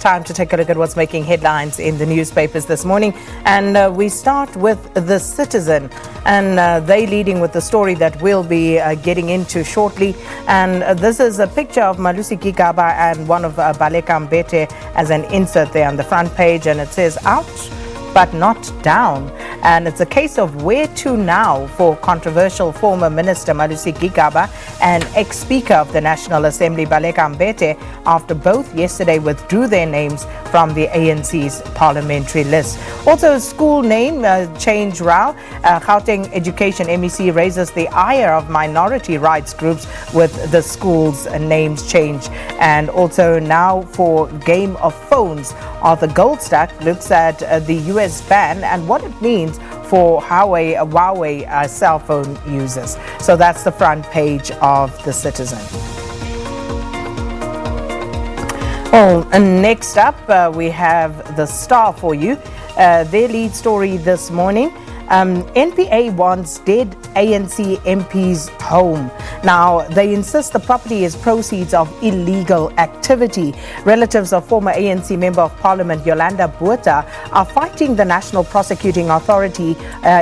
it's time to take a look at what's making headlines in the newspapers this morning. And we start with The Citizen. And they leading with the story that we'll be getting into shortly. And this is a picture of Malusi Gigaba and one of Baleka Mbete as an insert there on the front page. And it says, out but not down. And it's a case of where to now for controversial former Minister Malusi Gigaba and ex-Speaker of the National Assembly Baleka Mbete after both yesterday withdrew their names from the ANC's parliamentary list. Also, school name change row. Gauteng Education MEC raises the ire of minority rights groups with the school's names change. And also now for Game of Phones, Arthur Goldstack looks at the US ban and what it means for Huawei cell phone users. So that's the front page of The Citizen. Oh, and next up, we have The Star for you. Their lead story this morning. NPA wants dead ANC MP's home. Now, they insist the property is proceeds of illegal activity. Relatives of former ANC Member of Parliament Yolanda Botha are fighting the National Prosecuting Authority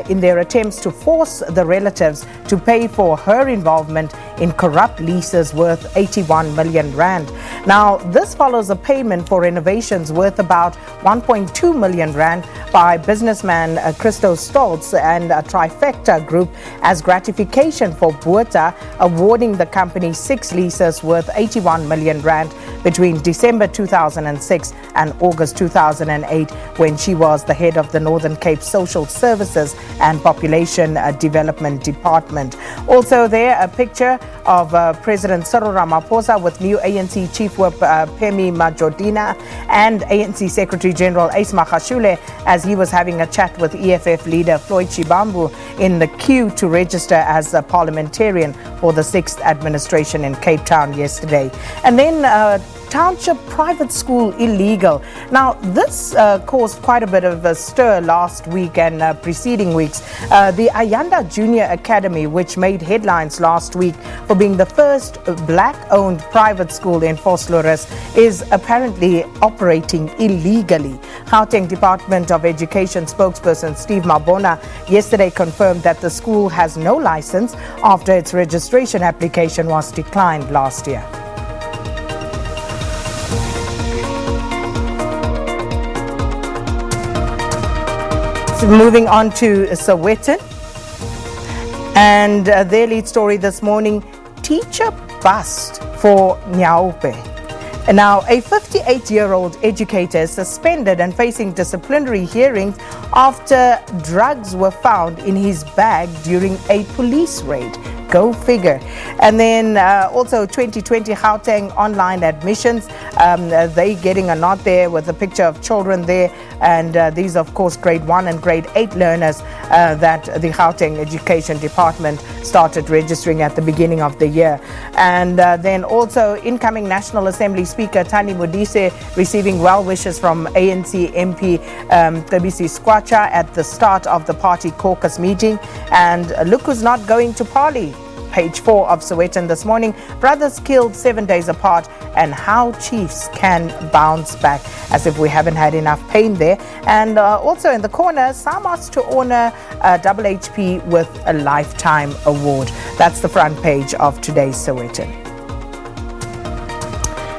in their attempts to force the relatives to pay for her involvement in corrupt leases worth 81 million rand. Now, this follows a payment for renovations worth about 1.2 million rand by businessman Christo Stoltz and a Trifecta Group as gratification for Botha awarding the company 6 leases worth 81 million rand between December 2006 and August 2008 when she was the head of the Northern Cape Social Services and Population Development Department. Also there, a picture of President Cyril Ramaphosa with new ANC Chief Whip Phemi Majodina and ANC Secretary General Ace Magashule as he was having a chat with EFF leader Floyd Shibambu in the queue to register as a parliamentarian for the 6th administration in Cape Town yesterday. And then Township private school illegal. Now, this caused quite a bit of a stir last week and preceding weeks. The Ayanda Junior Academy, which made headlines last week for being the first black-owned private school in Vosloorus, is apparently operating illegally. Gauteng Department of Education spokesperson Steve Mabona yesterday confirmed that the school has no license after its registration application was declined last year. Moving on to Sowetan, and their lead story this morning, teacher bust for Nyaupe. Now, a 58-year-old educator is suspended and facing disciplinary hearings after drugs were found in his bag during a police raid. Go figure. And then also 2020 Gauteng online admissions. They getting a nod there with a picture of children there. And these, of course, grade 1 and grade 8 learners that the Gauteng Education Department started registering at the beginning of the year. And then also incoming National Assembly Speaker Tani Modise receiving well wishes from ANC MP SABC Skwacha at the start of the party caucus meeting. And look who's not going to parley. Page 4 of Sowetan this morning. Brothers killed 7 days apart and how chiefs can bounce back, as if we haven't had enough pain there. And also in the corner, Samos to honor HP with a lifetime award. That's the front page of today's Sowetan.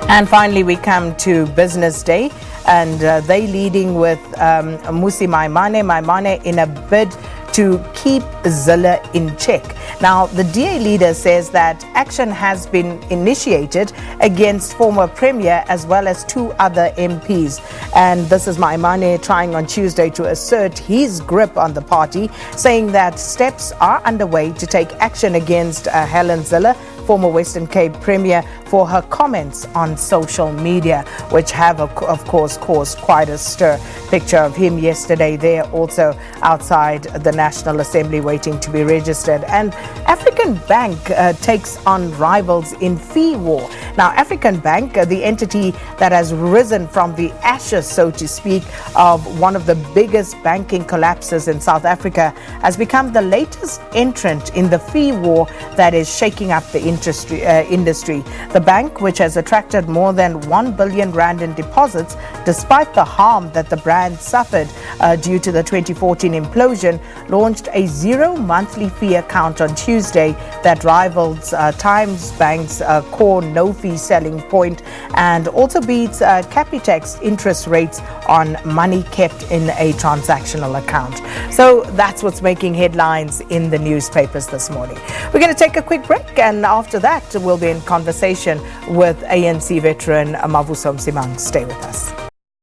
And finally, we come to Business Day, and they leading with Musi Maimane in a bid to keep Zille in check. Now, the DA leader says that action has been initiated against former Premier as well as 2 other MPs. And this is Maimane trying on Tuesday to assert his grip on the party, saying that steps are underway to take action against Helen Zille, former Western Cape Premier, for her comments on social media, which have, of course, caused quite a stir. Picture of him yesterday there also outside the National Assembly waiting to be registered. And African Bank takes on rivals in fee war. Now, African Bank, the entity that has risen from the ashes, so to speak, of one of the biggest banking collapses in South Africa, has become the latest entrant in the fee war that is shaking up the industry. The The bank, which has attracted more than 1 billion rand in deposits despite the harm that the brand suffered due to the 2014 implosion, launched a zero monthly fee account on Tuesday that rivals Times Bank's core no-fee selling point and also beats Capitec's interest rates on money kept in a transactional account. So that's what's making headlines in the newspapers this morning. We're going to take a quick break, and after that we'll be in conversation with ANC veteran Mavuso Msimang. Stay with us.